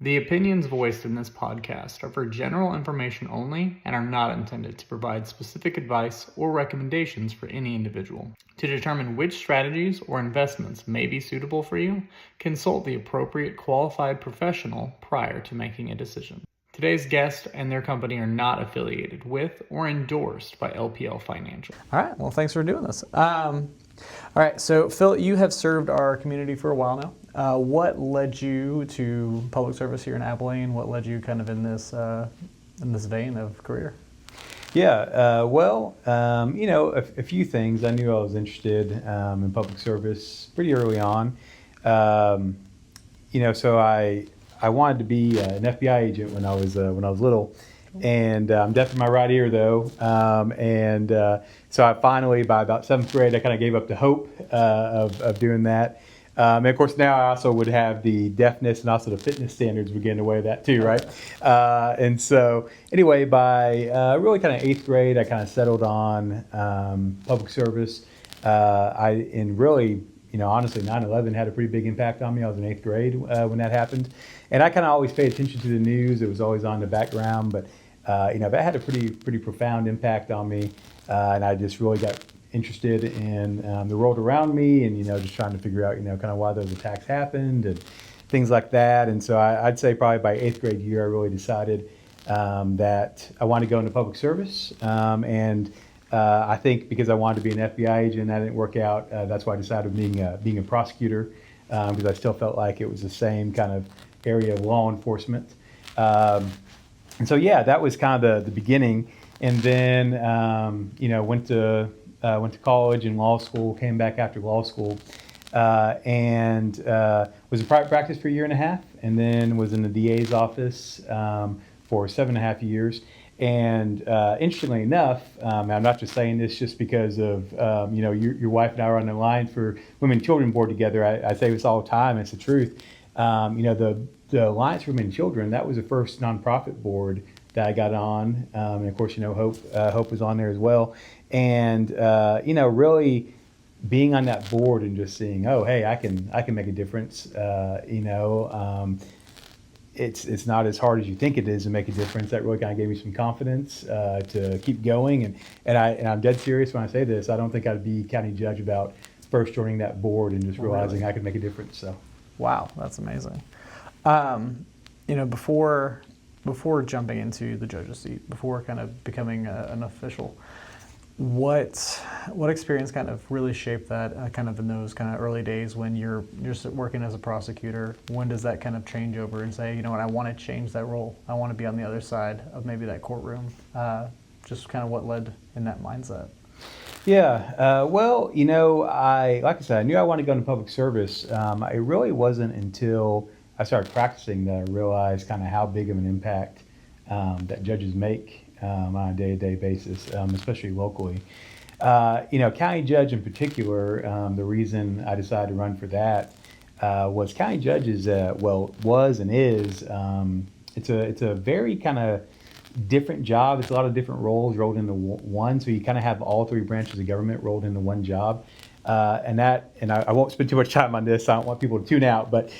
The opinions voiced in this podcast are for general information only and are not intended to provide specific advice or recommendations for any individual. To determine which strategies or investments may be suitable for you, consult the appropriate qualified professional prior to making a decision. Today's guest and their company are not affiliated with or endorsed by LPL Financial. All right, well, thanks for doing this. All right, so Phil, you have served our community for a while now. What led you to public service here in Abilene? What led you kind of in this vein of career? Yeah, a few things. I knew I was interested in public service pretty early on. So I wanted to be an FBI agent when I was little, and I'm deaf in my right ear though. So I finally, by about seventh grade, I kind of gave up the hope of doing that. And of course, now I also would have the deafness and also the fitness standards would get in the way of that too, right? And so anyway, by really kind of eighth grade, I kind of settled on public service. Honestly, 9/11 had a pretty big impact on me. I was in eighth grade when that happened. And I kind of always paid attention to the news. It was always on the background, but that had a pretty profound impact on me. And I just really got interested in the world around me and, just trying to figure out, kind of why those attacks happened and things like that. And so I'd say probably by eighth grade year, I really decided that I wanted to go into public service. I think because I wanted to be an FBI agent and that didn't work out, that's why I decided being a prosecutor, because I still felt like it was the same kind of area of law enforcement. That was kind of the beginning. And then, went to college and law school, came back after law school, and was in private practice for a year and a half, and then was in the DA's office for 7.5 years. And interestingly enough, I'm not just saying this just because of, your wife and I are on the line for Women and Children Board together. I say this all the time, it's the truth. The Alliance for Women and Children, that was the first nonprofit board that I got on. And of course, Hope was on there as well. And, really being on that board and just seeing, oh, hey, I can make a difference, it's not as hard as you think it is to make a difference. That really kind of gave me some confidence to keep going. And I'm dead serious when I say this. I don't think I'd be county judge without first joining that board and just realizing I could make a difference. So, wow, that's amazing. Before jumping into the judge's seat, before kind of becoming an official, what experience kind of really shaped that kind of in those kind of early days when you're working as a prosecutor? When does that kind of change over and say, you know what, I want to change that role. I want to be on the other side of maybe that courtroom. Just kind of what led in that mindset. Yeah, like I said, I knew I wanted to go into public service. It really wasn't until I started practicing that I realized kind of how big of an impact that judges make on a day-to-day basis, especially locally. County judge in particular, the reason I decided to run for that was county judges, was and is, it's a very kind of different job. It's a lot of different roles rolled into one, so you kind of have all three branches of government rolled into one job. And I won't spend too much time on this. I don't want people to tune out, but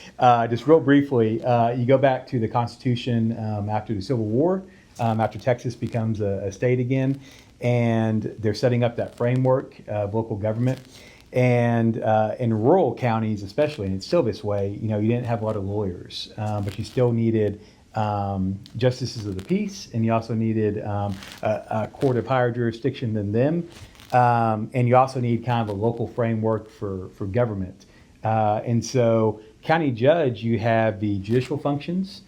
just real briefly, you go back to the Constitution after the Civil War, after Texas becomes a state again, and they're setting up that framework of local government. And in rural counties especially, and it's still this way, you didn't have a lot of lawyers, but you still needed justices of the peace, and you also needed a court of higher jurisdiction than them. And you also need kind of a local framework for government. And so county judge, you have the judicial functions.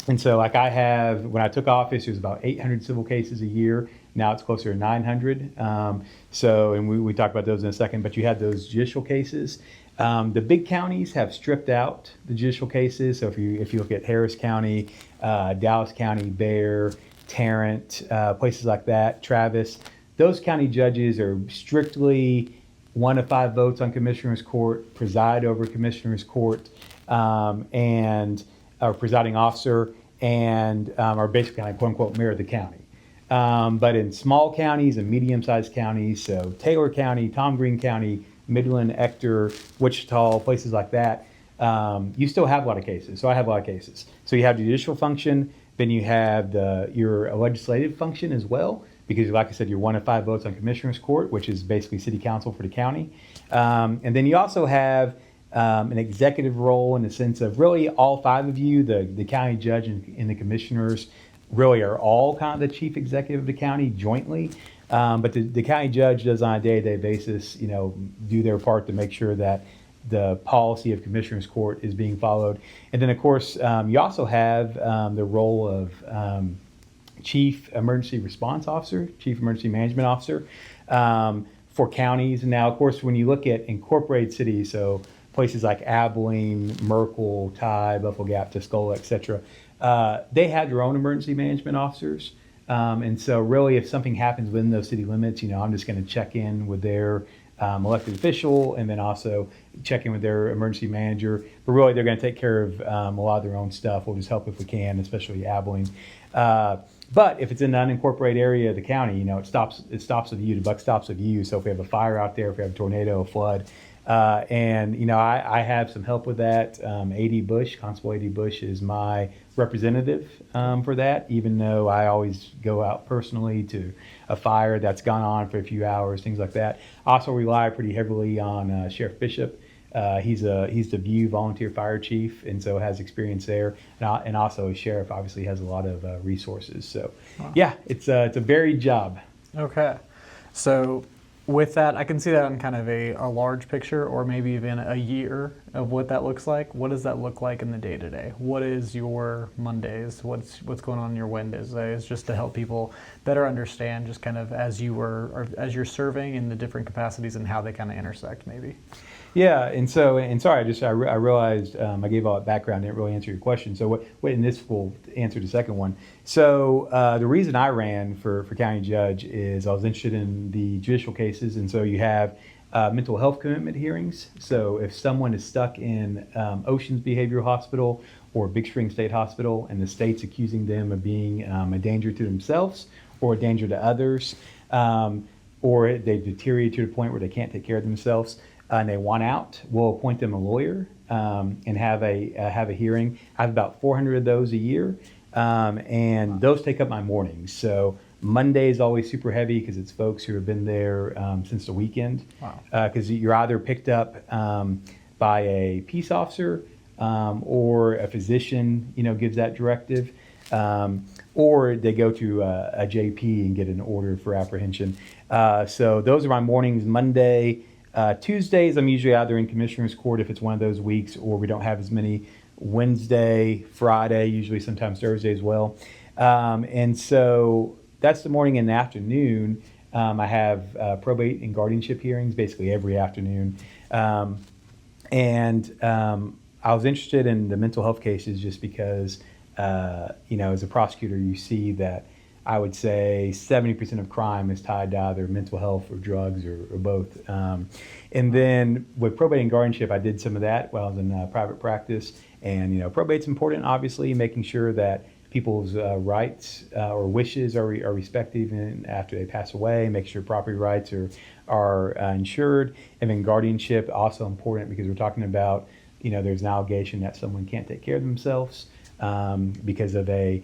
And so like when I took office, it was about 800 civil cases a year. Now it's closer to 900. And we talk about those in a second, but you had those judicial cases. The big counties have stripped out the judicial cases. So if you look at Harris County, Dallas County, Bexar, Tarrant, places like that, Travis, those county judges are strictly 1 to 5 votes on commissioner's court, preside over commissioner's court, and our presiding officer, and are basically kind of quote unquote mayor of the county. But in small counties and medium-sized counties, so Taylor County, Tom Green County, Midland, Ector, Wichita, places like that, you still have a lot of cases. So I have a lot of cases. So you have the judicial function, then you have your legislative function as well, because like I said, you're 1 of 5 votes on Commissioner's Court, which is basically city council for the county. And then you also have an executive role in the sense of really all 5 of you, the county judge and the commissioners, really are all kind of the chief executive of the county jointly. But the county judge does on a day-to-day basis, do their part to make sure that the policy of Commissioner's Court is being followed. And then, of course, you also have the role of Chief Emergency Response Officer, Chief Emergency Management Officer for counties. And now, of course, when you look at incorporated cities, so places like Abilene, Merkel, Tye, Buffalo Gap, Tuscola, etc., they have their own emergency management officers. And so really, if something happens within those city limits, I'm just going to check in with their elected official and then also check in with their emergency manager. But really, they're going to take care of a lot of their own stuff. We'll just help if we can, especially Abilene. But if it's in an unincorporated area of the county, it stops with you. The buck stops with you. So if we have a fire out there, if we have a tornado, a flood, and I have some help with that. A.D. Bush, Constable A.D. Bush, is my representative for that, even though I always go out personally to a fire that's gone on for a few hours, things like that. I also rely pretty heavily on Sheriff Bishop. He's the View volunteer fire chief, and so has experience there. And also a sheriff obviously has a lot of resources. So, yeah, it's a varied job. Okay, so with that, I can see that on kind of a large picture, or maybe even a year of what that looks like. What does that look like in the day to day? What is your Mondays? What's going on in your Wednesdays? Just to help people better understand, just kind of as you're serving in the different capacities and how they kind of intersect, maybe. Yeah, and sorry, I realized I gave all that background, didn't really answer your question. So what in this will answer the second one. So the reason I ran for county judge is I was interested in the judicial cases, and so you have mental health commitment hearings. So if someone is stuck in Oceans Behavioral Hospital or Big Spring State Hospital, and the state's accusing them of being a danger to themselves or a danger to others, or they've deteriorated to the point where they can't take care of themselves, and they want out, we'll appoint them a lawyer and have a hearing. I have about 400 of those a year, and those take up my mornings. So Monday is always super heavy because it's folks who have been there since the weekend. Wow. Because you're either picked up by a peace officer or a physician, gives that directive, or they go to a JP and get an order for apprehension. So those are my mornings. Monday. Tuesdays, I'm usually either in Commissioner's Court if it's one of those weeks, or we don't have as many. Wednesday, Friday, usually sometimes Thursday as well. And so that's the morning. And the afternoon, I have probate and guardianship hearings basically every afternoon. And I was interested in the mental health cases just because, as a prosecutor, you see that I would say 70% of crime is tied to either mental health or drugs or both. And then with probate and guardianship, I did some of that while I was in private practice. And, probate's important, obviously, making sure that people's rights or wishes are respected even after they pass away, make sure property rights are insured. And then guardianship, also important because we're talking about, there's an allegation that someone can't take care of themselves because they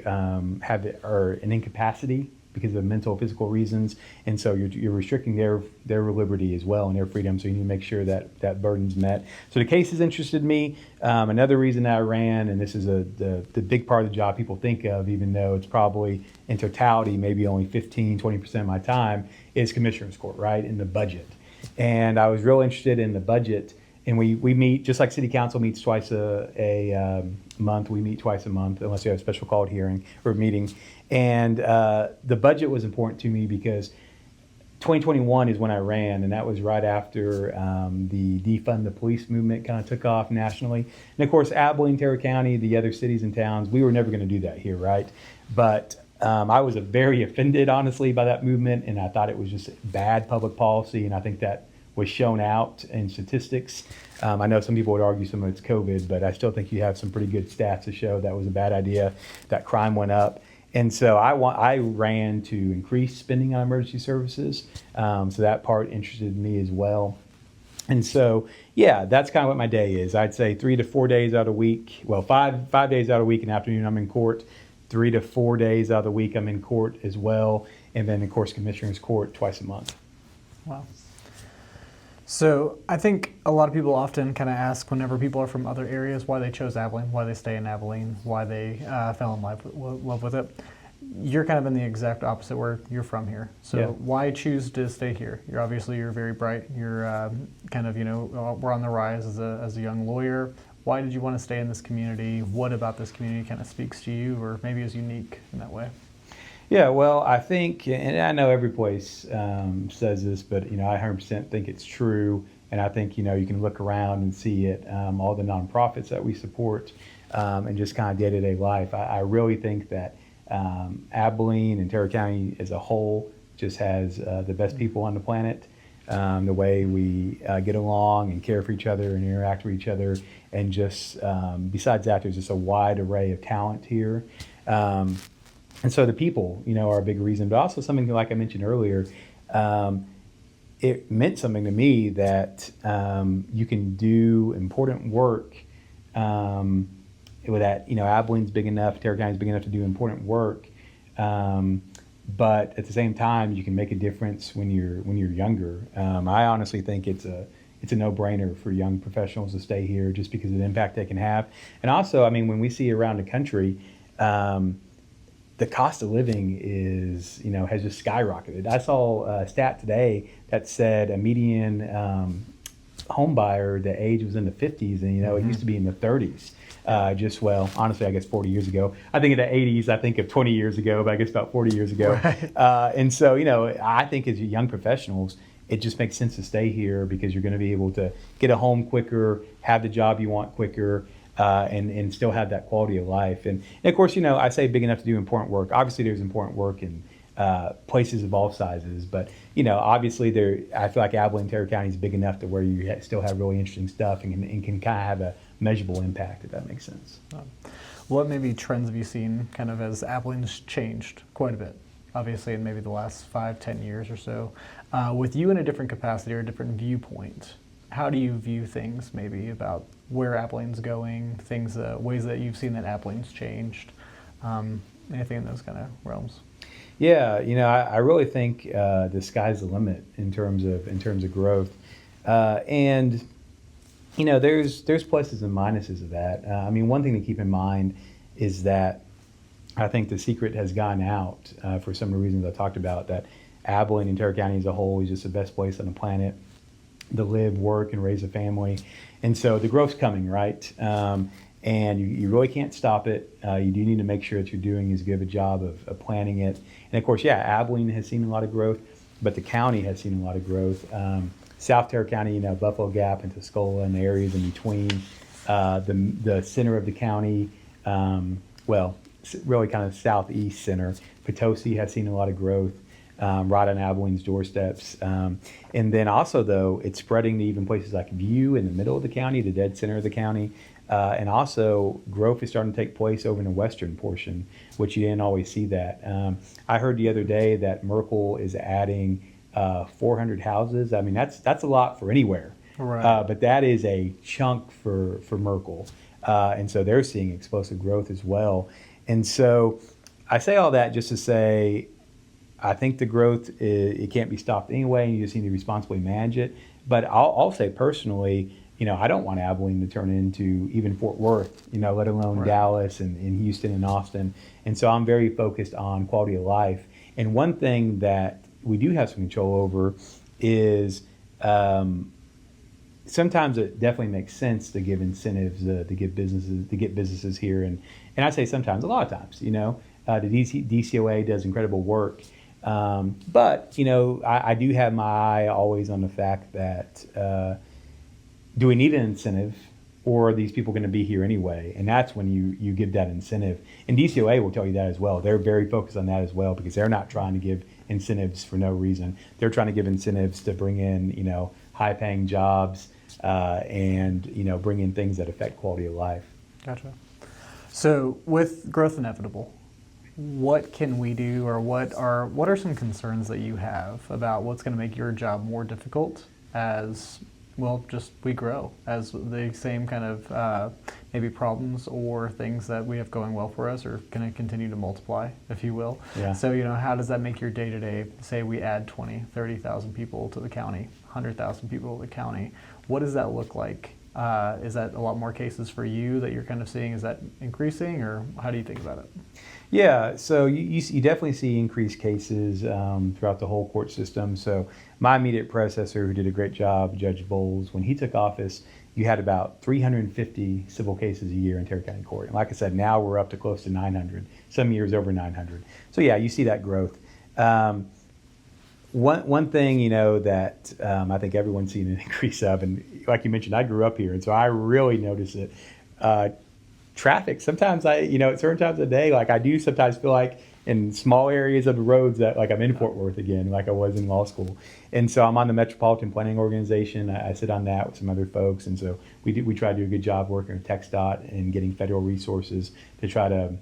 are an incapacity because of mental or physical reasons, and so you're restricting their liberty as well and their freedom. So you need to make sure that burden's met. So the cases interested me. Another reason that I ran, and this is the big part of the job people think of, even though it's probably in totality maybe only 15-20% of my time, is Commissioner's Court, right, in the budget. And I was real interested in the budget. And we meet, just like City Council meets twice a month, we meet twice a month, unless you have a special called hearing or meeting. And the budget was important to me because 2021 is when I ran, and that was right after the defund the police movement kind of took off nationally. And of course, Abilene, Terra County, the other cities and towns, we were never going to do that here, right? But I was very offended, honestly, by that movement, and I thought it was just bad public policy, and I think that was shown out in statistics. I know some people would argue some of it's COVID, but I still think you have some pretty good stats to show that was a bad idea, that crime went up. And so I ran to increase spending on emergency services. So that part interested me as well. And so, yeah, that's kind of what my day is. I'd say 3 to 4 days out of the week. Well, five days out of the week. In the afternoon, I'm in court. 3 to 4 days out of the week, I'm in court as well. And then, of course, commissioner's court twice a month. Wow. So I think a lot of people often kind of ask whenever people are from other areas why they chose Abilene, why they stay in Abilene, why they fell in love with it. You're kind of in the exact opposite where you're from here. So Yeah. why choose to stay here? You're very bright. You're kind of, we're on the rise as a young lawyer. Why did you want to stay in this community? What about this community kind of speaks to you or maybe is unique in that way? Yeah, well, I think, and I know every place says this, but, I 100% think it's true. And I think, you can look around and see it, all the nonprofits that we support and just kind of day-to-day life. I really think that Abilene and Tarrant County as a whole just has the best people on the planet. The way we get along and care for each other and interact with each other. And just besides that, there's just a wide array of talent here. And so the people, are a big reason, but also something like I mentioned earlier, it meant something to me that you can do important work with that, Abilene's big enough, Tarrant County's big enough to do important work. But at the same time, you can make a difference when you're younger. I honestly think it's a no-brainer for young professionals to stay here just because of the impact they can have. And also, when we see around the country, the cost of living is, has just skyrocketed. I saw a stat today that said a median home buyer, the age was in the 50s, and it used to be in the 30s. Honestly, I guess 40 years ago. I think in the 80s, I think of 20 years ago, but I guess about 40 years ago. Right. And so, I think as young professionals, it just makes sense to stay here because you're going to be able to get a home quicker, have the job you want quicker, and still have that quality of life. And of course, I say big enough to do important work. Obviously, there's important work in places of all sizes, but obviously, I feel like Abilene, Tarrant County is big enough to where you still have really interesting stuff and can kind of have a measurable impact, if that makes sense. What maybe trends have you seen kind of as Abilene's changed quite a bit? Obviously, in maybe the last 5-10 years or so, with you in a different capacity or a different viewpoint, how do you view things maybe about where Abilene's going, things, ways that you've seen that Abilene's changed, anything in those kind of realms? Yeah, I really think the sky's the limit in terms of growth, and there's pluses and minuses of that. One thing to keep in mind is that I think the secret has gone out for some of the reasons I talked about, that Abilene and Tarrant County as a whole is just the best place on the planet to live, work, and raise a family. And so the growth's coming, right? And you really can't stop it. You do need to make sure that you're doing as good of a job of planning it. And of course, Abilene has seen a lot of growth, but the county has seen a lot of growth. South Tarrant County, Buffalo Gap and Tuscola and the areas in between, the center of the county, really kind of southeast center. Potosi has seen a lot of growth, right on Abilene's doorsteps. And then also, though, it's spreading to even places like View in the middle of the county, the dead center of the county. And also, growth is starting to take place over in the western portion, which you didn't always see that. I heard the other day that Merkel is adding 400 houses. That's a lot for anywhere. Right. But that is a chunk for Merkel. And so they're seeing explosive growth as well. And so I say all that just to say, I think the growth, it can't be stopped anyway, and you just need to responsibly manage it. But I'll say personally, I don't want Abilene to turn into even Fort Worth, let alone Right. Dallas and Houston and Austin. And so I'm very focused on quality of life. And one thing that we do have some control over is sometimes it definitely makes sense to give incentives to get businesses here. And I say sometimes, a lot of times, the DCOA does incredible work. But, I do have my eye always on the fact that do we need an incentive, or are these people going to be here anyway? And that's when you give that incentive. And DCOA will tell you that as well. They're very focused on that as well, because they're not trying to give incentives for no reason. They're trying to give incentives to bring in, high-paying jobs and, bring in things that affect quality of life. Gotcha. So with growth inevitable, what can we do, or what are some concerns that you have about what's going to make your job more difficult as Well, just we grow as the same kind of maybe problems or things that we have going well for us are going to continue to multiply, if you will. Yeah. So, how does that make your day to day? Say we add 20, 30,000 people to the county, 100,000 people to the county. What does that look like? Is that a lot more cases for you that you're kind of seeing? Is that increasing, or how do you think about it? Yeah, so you definitely see increased cases throughout the whole court system. So my immediate predecessor, who did a great job, Judge Bowles, when he took office, you had about 350 civil cases a year in Terry County Court. And like I said, now we're up to close to 900, some years over 900. So yeah, you see that growth. One thing, that I think everyone's seen an increase of, and like you mentioned, I grew up here, and so I really notice it. Traffic. Sometimes at certain times of the day, like I do sometimes feel like in small areas of the roads that like I'm in Fort Worth again, like I was in law school. And so I'm on the Metropolitan Planning Organization. I sit on that with some other folks. And so we try to do a good job working with TxDOT and getting federal resources to try to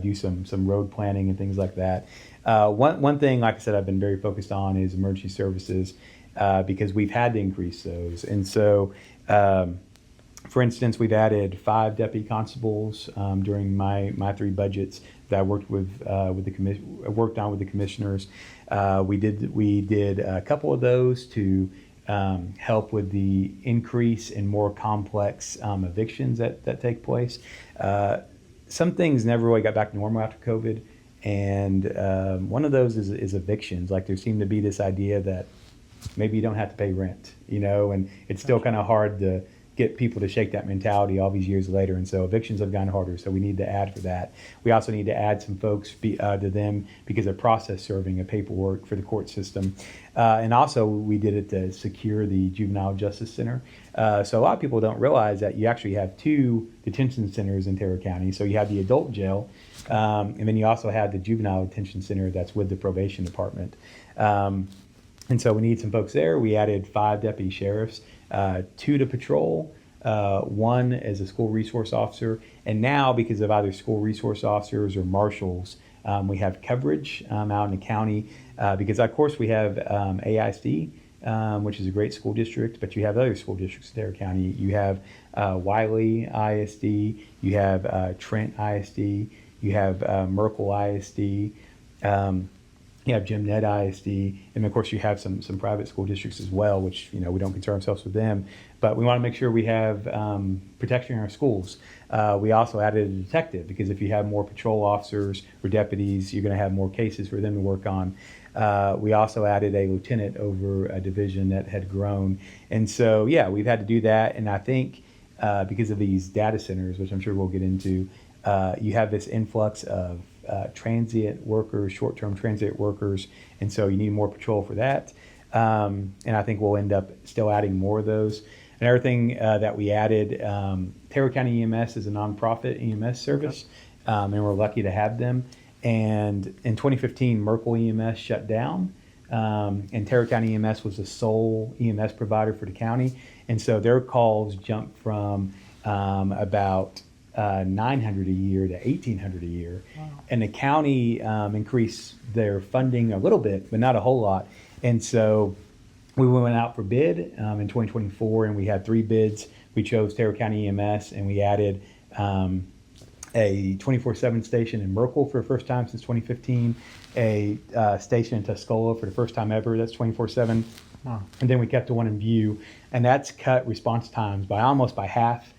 do some road planning and things like that. One thing, like I said, I've been very focused on is emergency services because we've had to increase those. And so, for instance, we've added 5 deputy constables during my 3 budgets that I worked worked on with the commissioners. We did a couple of those to help with the increase in more complex evictions that take place. Some things never really got back to normal after COVID, and one of those is evictions. Like there seemed to be this idea that maybe you don't have to pay rent, and it's still kind of hard to get people to shake that mentality all these years later. And so evictions have gotten harder, so we need to add for that. We also need to add some folks to them because they're process serving a paperwork for the court system. And also we did it to secure the Juvenile Justice Center. So a lot of people don't realize that you actually have 2 detention centers in Terra County. So you have the adult jail, and then you also have the Juvenile Detention Center that's with the probation department. And so we need some folks there. We added 5 deputy sheriffs, 2 to patrol, 1 as a school resource officer. And now, because of either school resource officers or marshals, we have coverage out in the county because, of course, we have AISD, which is a great school district, but you have other school districts in Dare County. You have Wiley ISD, you have Trent ISD, you have Merkel ISD. You have Jim Ned ISD, and of course you have some private school districts as well, which we don't concern ourselves with them, but we want to make sure we have protection in our schools. We also added a detective because if you have more patrol officers or deputies, you're going to have more cases for them to work on. We also added a lieutenant over a division that had grown, and so yeah, we've had to do that. And I think because of these data centers, which I'm sure we'll get into, you have this influx of transient workers, short-term transient workers, and so you need more patrol for that. And I think we'll end up still adding more of those. Another thing that we added, Terra County EMS is a nonprofit EMS service, and we're lucky to have them. And in 2015, Merkel EMS shut down, and Terra County EMS was the sole EMS provider for the county, and so their calls jumped from about 900 a year to 1,800 a year. Wow. And the county increased their funding a little bit, but not a whole lot. And so we went out for bid in 2024, and we had 3 bids. We chose Terra County EMS, and we added a 24/7 station in Merkel for the first time since 2015, a station in Tuscola for the first time ever, that's 24/7. Wow. And then we kept the one in View, and that's cut response times by almost by half.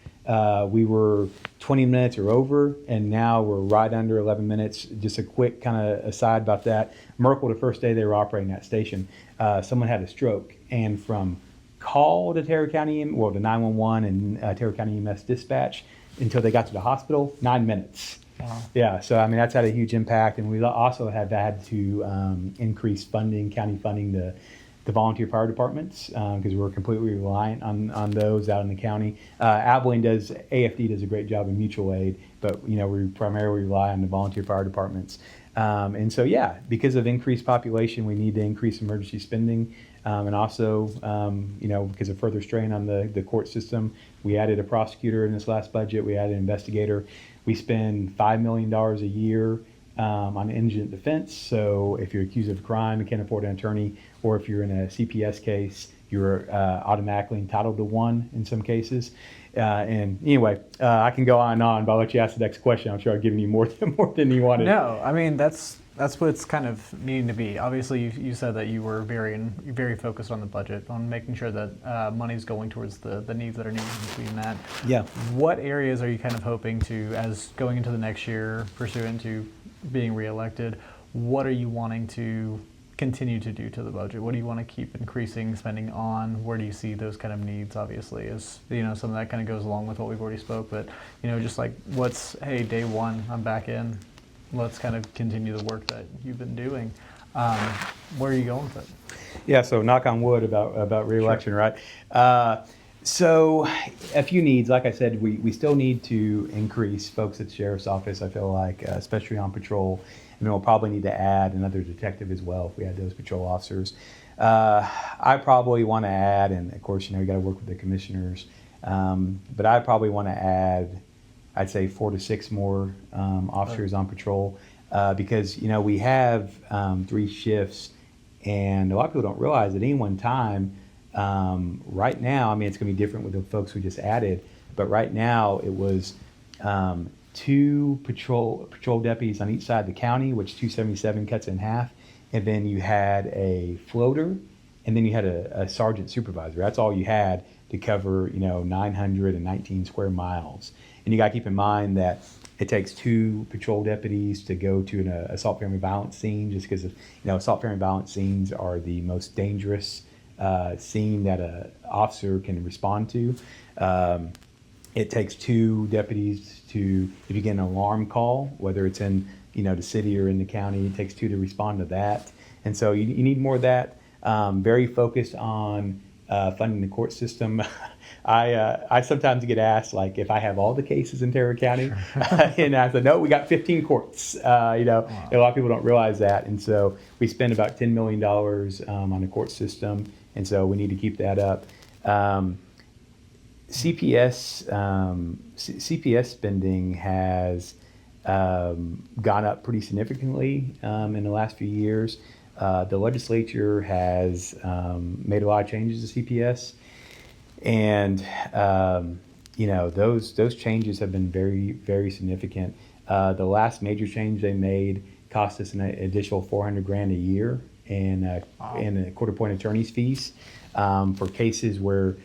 We were 20 minutes or over, and now we're right under 11 minutes. Just a quick kind of aside about that. Merkel, the first day they were operating that station, someone had a stroke, and from call to Terra County, to 911 and Terra County EMS dispatch until they got to the hospital, 9 minutes. Wow. Yeah, so I mean that's had a huge impact, and we also have had to increase funding, county funding, the volunteer fire departments because we're completely reliant on those out in the county. Abilene AFD does a great job in mutual aid, but we primarily rely on the volunteer fire departments. And so yeah, because of increased population, we need to increase emergency spending, and also because of further strain on the court system, we added a prosecutor in this last budget. We added an investigator. We spend $5 million a year on indigent defense. So if you're accused of a crime and can't afford an attorney, or if you're in a CPS case you're automatically entitled to one in some cases. And anyway, I can go on and on, but I'll let you ask the next question. I'm sure I've given you more than you wanted. No, I mean that's what it's kind of needing to be. Obviously, you said that you were very focused on the budget, on making sure that money's going towards the needs that are needed between that. Yeah. What areas are you kind of hoping to, as going into the next year, pursuant to being reelected, what are you wanting to continue to do to the budget? What do you want to keep increasing spending on? Where do you see those kind of needs? Obviously, is some of that kind of goes along with what we've already spoke, but just like hey, day one, I'm back in. Let's kind of continue the work that you've been doing. Where are you going with it? Yeah, so knock on wood about reelection, Sure. Right? So a few needs. Like I said, we still need to increase folks at the sheriff's office, I feel like, especially on patrol. And then we'll probably need to add another detective as well if we had those patrol officers. I probably want to add, and of course, you got to work with the commissioners, but I probably want to add, I'd say 4 to 6 more officers on patrol because, we have 3 shifts, and a lot of people don't realize at any one time, right now, I mean, it's going to be different with the folks we just added, but right now it was 2 patrol deputies on each side of the county, which 277 cuts in half, and then you had a floater, and then you had a sergeant supervisor. That's all you had to cover, 919 square miles. And you got to keep in mind that it takes 2 patrol deputies to go to an assault family violence scene, just because assault family violence scenes are the most dangerous scene that an officer can respond to. It takes 2 deputies to, if you get an alarm call, whether it's in the city or in the county, it takes 2 to respond to that. And so you need more of that. Very focused on funding the court system. I sometimes get asked, like, if I have all the cases in Tarrant County, and I said, no, we got 15 courts. Wow. A lot of people don't realize that, and so we spend about $10 million on the court system, and so we need to keep that up. CPS spending has gone up pretty significantly in the last few years. The legislature has made a lot of changes to CPS, and those changes have been very, very significant. The last major change they made cost us an additional $400,000 a year in court-appointed attorneys' fees for cases where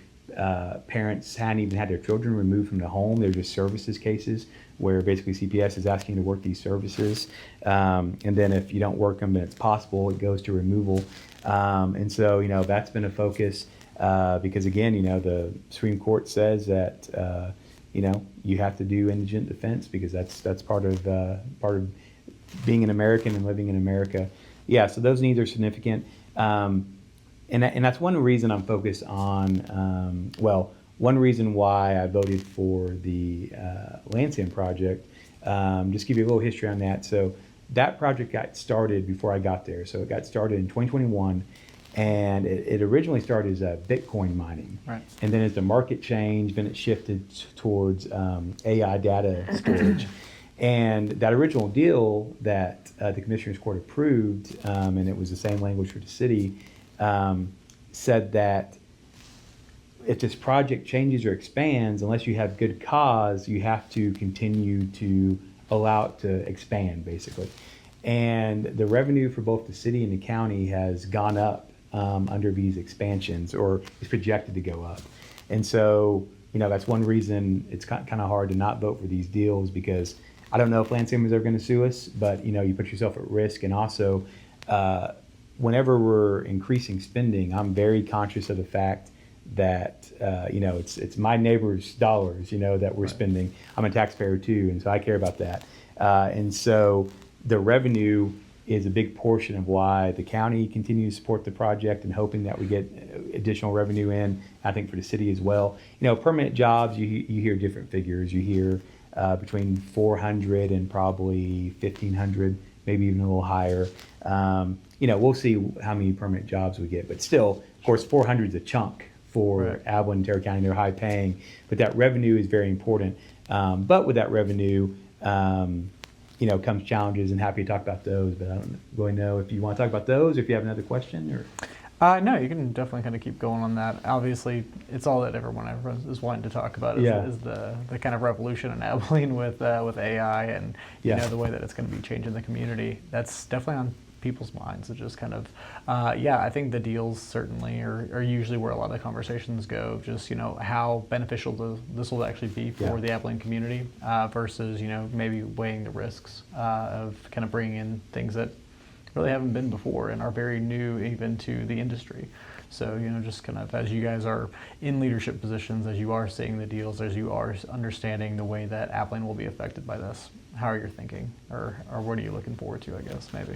parents hadn't even had their children removed from the home. They're just services cases where basically CPS is asking you to work these services. And then if you don't work them, then it's possible it goes to removal. And so, that's been a focus because, again, the Supreme Court says that, you have to do indigent defense because that's part of being an American and living in America. Yeah, so those needs are significant. And that's one reason I'm focused on, one reason why I voted for the Lansing project. Just give you a little history on that. So that project got started before I got there. So it got started in 2021, and it originally started as Bitcoin mining. Right. And then as the market changed, then it shifted towards AI data storage. And that original deal that the Commissioner's Court approved, and it was the same language for the city, said that if this project changes or expands, unless you have good cause, you have to continue to allow it to expand, basically. And the revenue for both the city and the county has gone up under these expansions, or is projected to go up. And so, that's one reason it's kind of hard to not vote for these deals, because I don't know if Lansing is ever going to sue us, but, you put yourself at risk. And also, whenever we're increasing spending, I'm very conscious of the fact that it's my neighbor's dollars that we're spending. I'm a taxpayer too, and so I care about that. And so the revenue is a big portion of why the county continues to support the project and hoping that we get additional revenue in. I think for the city as well. Permanent jobs, you hear different figures. You hear between 400 and probably 1,500, maybe even a little higher. We'll see how many permanent jobs we get, but still, of course, 400 is a chunk for Right. Abilene and Tarrant County. They're high paying, but that revenue is very important. But with that revenue, comes challenges, and happy to talk about those. But I don't really know if you want to talk about those, or if you have another question. Or No, you can definitely kind of keep going on that. Obviously, it's all that everyone is wanting to talk about is the kind of revolution in Abilene with AI and the way that it's going to be changing the community. That's definitely on people's minds. It's just kind of, I think the deals certainly are usually where a lot of the conversations go. Just how beneficial this will actually be for the Abilene community versus maybe weighing the risks of kind of bringing in things that really haven't been before and are very new even to the industry. So, just kind of as you guys are in leadership positions, as you are seeing the deals, as you are understanding the way that Abilene will be affected by this, how are you thinking? Or what are you looking forward to, I guess, maybe?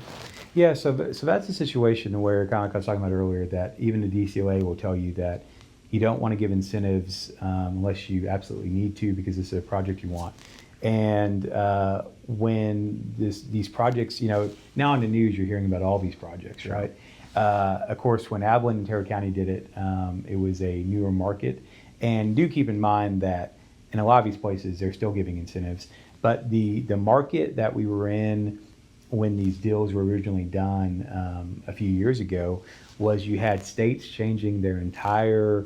Yeah, so that's a situation where, kind of like I was talking about earlier, that even the DCLA will tell you that you don't want to give incentives unless you absolutely need to because it's a project you want. And when these projects, now on the news you're hearing about all these projects, right? Of course, when Abilene and Terra County did it, it was a newer market. And do keep in mind that in a lot of these places they're still giving incentives. But the market that we were in when these deals were originally done a few years ago was you had states changing their entire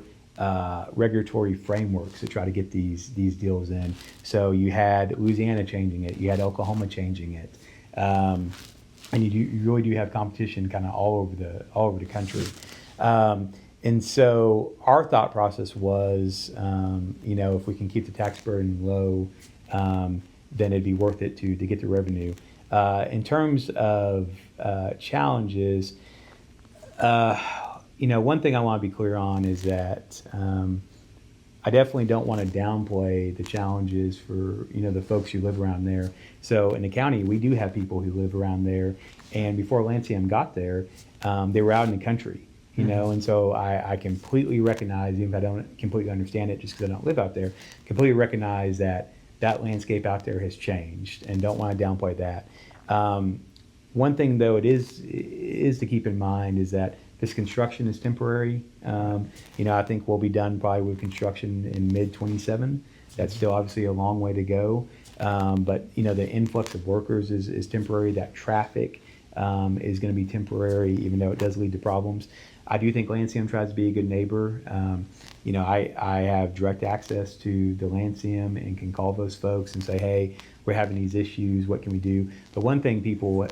regulatory frameworks to try to get these deals in. So you had Louisiana changing it, you had Oklahoma changing it, and you really do have competition kind of all over the country. And so our thought process was, if we can keep the tax burden low, then it'd be worth it to get the revenue. In terms of challenges, one thing I want to be clear on is that I definitely don't want to downplay the challenges for the folks who live around there. So in the county, we do have people who live around there, and before Lancium got there, they were out in the country. And so I completely recognize, even if I don't completely understand it just because I don't live out there, completely recognize that landscape out there has changed and don't want to downplay that. One thing, though, it is to keep in mind is that this construction is temporary. I think we'll be done probably with construction in mid-27. That's still obviously a long way to go. But, the influx of workers is temporary. That traffic is going to be temporary, even though it does lead to problems. I do think Lancium tries to be a good neighbor. I have direct access to the Lancium and can call those folks and say, hey, we're having these issues. What can we do? But one thing people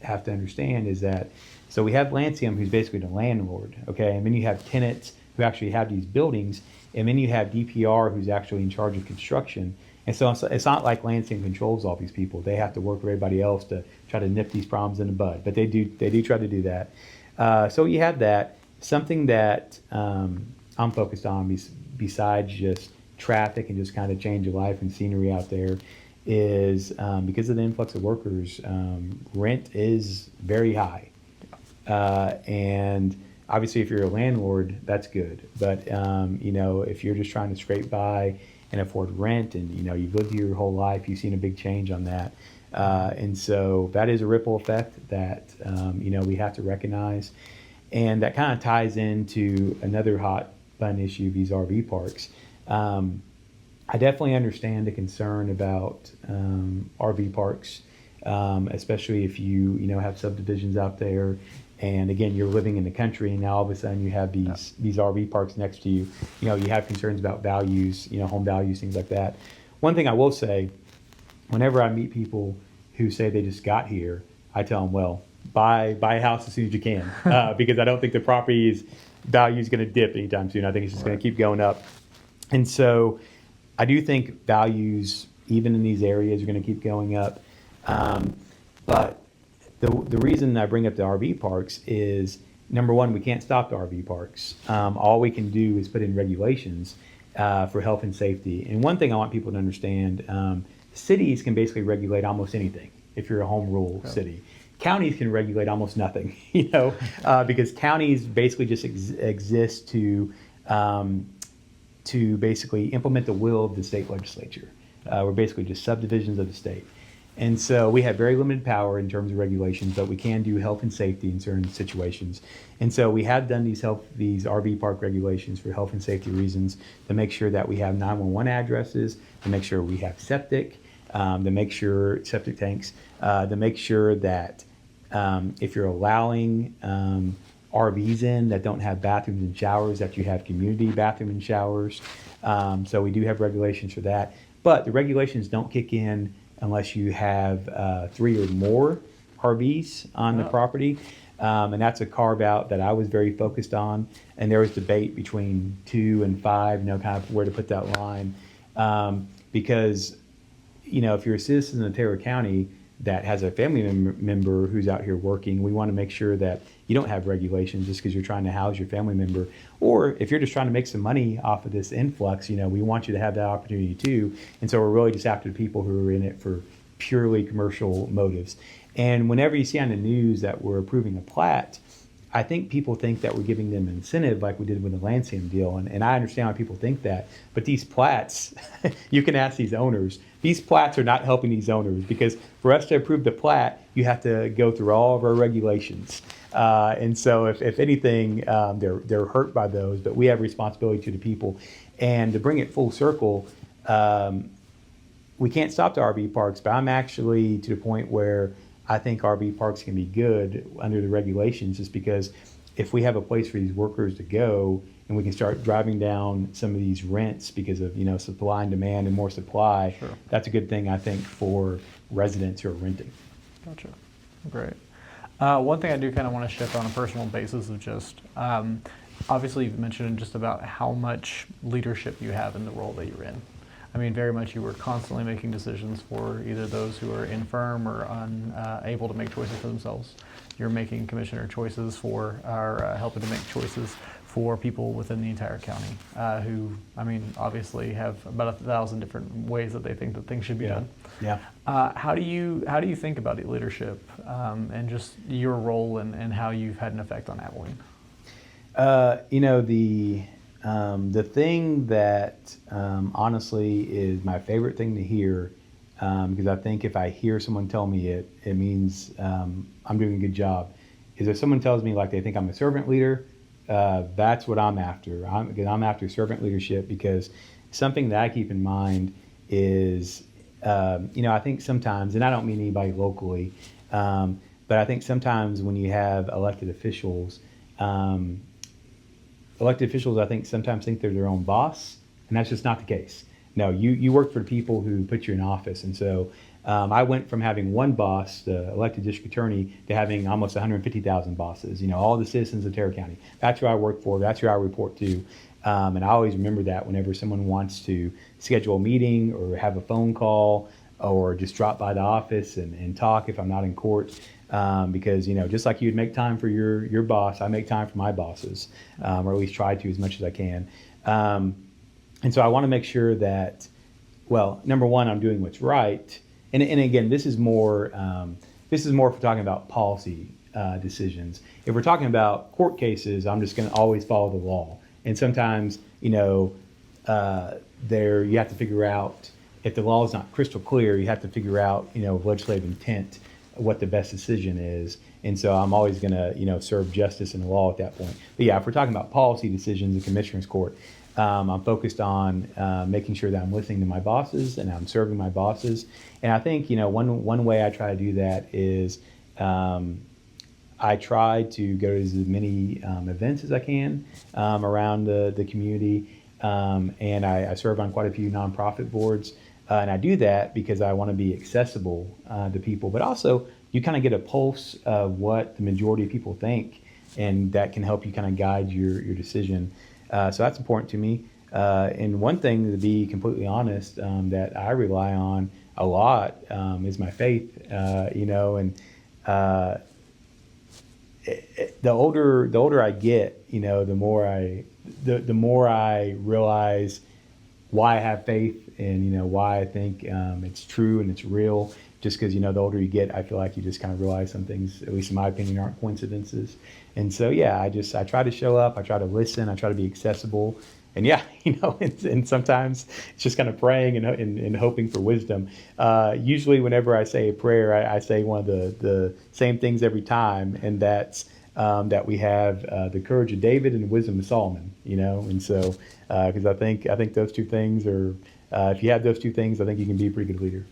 have to understand is that, so we have Lancium, who's basically the landlord, okay? And then you have tenants who actually have these buildings, and then you have DPR, who's actually in charge of construction. And so it's not like Lancium controls all these people. They have to work with everybody else to try to nip these problems in the bud. But they do try to do that. So you have that. Something that I'm focused on besides just traffic and just kind of change of life and scenery out there is because of the influx of workers, rent is very high. And obviously if you're a landlord, that's good. But, if you're just trying to scrape by and afford rent and, you've lived here your whole life, you've seen a big change on that. And so that is a ripple effect that, we have to recognize. And that kind of ties into another hot button issue, these RV parks. I definitely understand the concern about RV parks, especially if you have subdivisions out there. And again, you're living in the country, and now all of a sudden you have these RV parks next to you. You have concerns about values, home values, things like that. One thing I will say, whenever I meet people who say they just got here, I tell them, well, buy a house as soon as you can, because I don't think the property's value is going to dip anytime soon. I think it's just going to keep going up. And so I do think values, even in these areas, are going to keep going up. But the reason I bring up the RV parks is, number one, we can't stop the RV parks. All we can do is put in regulations for health and safety. And one thing I want people to understand, cities can basically regulate almost anything if you're a home rule city. Counties can regulate almost nothing, because counties basically just exist to basically implement the will of the state legislature. We're basically just subdivisions of the state. And so we have very limited power in terms of regulations, but we can do health and safety in certain situations. And so we have done these RV park regulations for health and safety reasons to make sure that we have 911 addresses, to make sure we have septic, to make sure septic tanks, to make sure that if you're allowing RVs in that don't have bathrooms and showers, that you have community bathroom and showers. So we do have regulations for that. But the regulations don't kick in unless you have 3 or more RVs on the property. And that's a carve out that I was very focused on. And there was debate between 2 and 5, kind of where to put that line. Because, if you're a citizen of Taylor County that has a family member who's out here working, we want to make sure that you don't have regulations just because you're trying to house your family member. Or if you're just trying to make some money off of this influx, we want you to have that opportunity too. And so we're really just after the people who are in it for purely commercial motives. And whenever you see on the news that we're approving a plat, I think people think that we're giving them incentive like we did with the Lansing deal. And I understand why people think that. But these plats, you can ask these owners, these plats are not helping these owners, because for us to approve the plat, you have to go through all of our regulations. And so if anything, they're hurt by those, but we have responsibility to the people. And to bring it full circle, we can't stop the RV parks, but I'm actually to the point where I think RV parks can be good under the regulations, just because if we have a place for these workers to go and we can start driving down some of these rents because of, supply and demand and more supply, Sure. That's a good thing, I think, for residents who are renting. Gotcha. Great. One thing I do kind of want to shift on a personal basis of just, obviously you've mentioned just about how much leadership you have in the role that you're in. I mean, very much you were constantly making decisions for either those who are infirm or unable to make choices for themselves. You're making commissioner choices for, or helping to make choices for people within the entire county who, obviously have about 1,000 different ways that they think that things should be done. Yeah. How do you think about leadership and just your role and how you've had an effect on Abilene? The thing that honestly is my favorite thing to hear, because I think if I hear someone tell me it, it means I'm doing a good job, is if someone tells me like they think I'm a servant leader, that's what I'm after. I'm after servant leadership, because something that I keep in mind is, I think sometimes, and I don't mean anybody locally, but I think sometimes when you have elected officials, I think sometimes think they're their own boss, and that's just not the case. No, you work for the people who put you in office. And so I went from having one boss, the elected district attorney, to having almost 150,000 bosses, all the citizens of Taylor County. That's who I work for. That's who I report to. And I always remember that whenever someone wants to schedule a meeting or have a phone call or just drop by the office and talk if I'm not in court. Because, just like you'd make time for your boss, I make time for my bosses, or at least try to as much as I can. And so I want to make sure that, well, number one, I'm doing what's right. And again, this is more if we're talking about policy decisions. If we're talking about court cases, I'm just going to always follow the law. And sometimes, you have to figure out, if the law is not crystal clear, you have to figure out, legislative intent, what the best decision is. And so I'm always going to, serve justice in the law at that point. But yeah, if we're talking about policy decisions in Commissioner's Court, I'm focused on making sure that I'm listening to my bosses and I'm serving my bosses. And I think, one way I try to do that is I try to go to as many events as I can around the community. And I serve on quite a few nonprofit boards. And I do that because I want to be accessible to people, but also you kind of get a pulse of what the majority of people think, and that can help you kind of guide your decision. So that's important to me. And one thing, to be completely honest, that I rely on a lot is my faith. The older I get, the more I realize why I have faith, and why I think it's true and it's real. Just because the older you get, I feel like you just kind of realize some things, at least in my opinion, aren't coincidences. And so yeah, I try to show up, I try to listen, I try to be accessible, and yeah, and sometimes it's just kind of praying and hoping for wisdom. Usually, whenever I say a prayer, I say one of the same things every time, and that's that we have the courage of David and the wisdom of Solomon. And so because I think those two things are, if you have those two things, I think you can be a pretty good leader.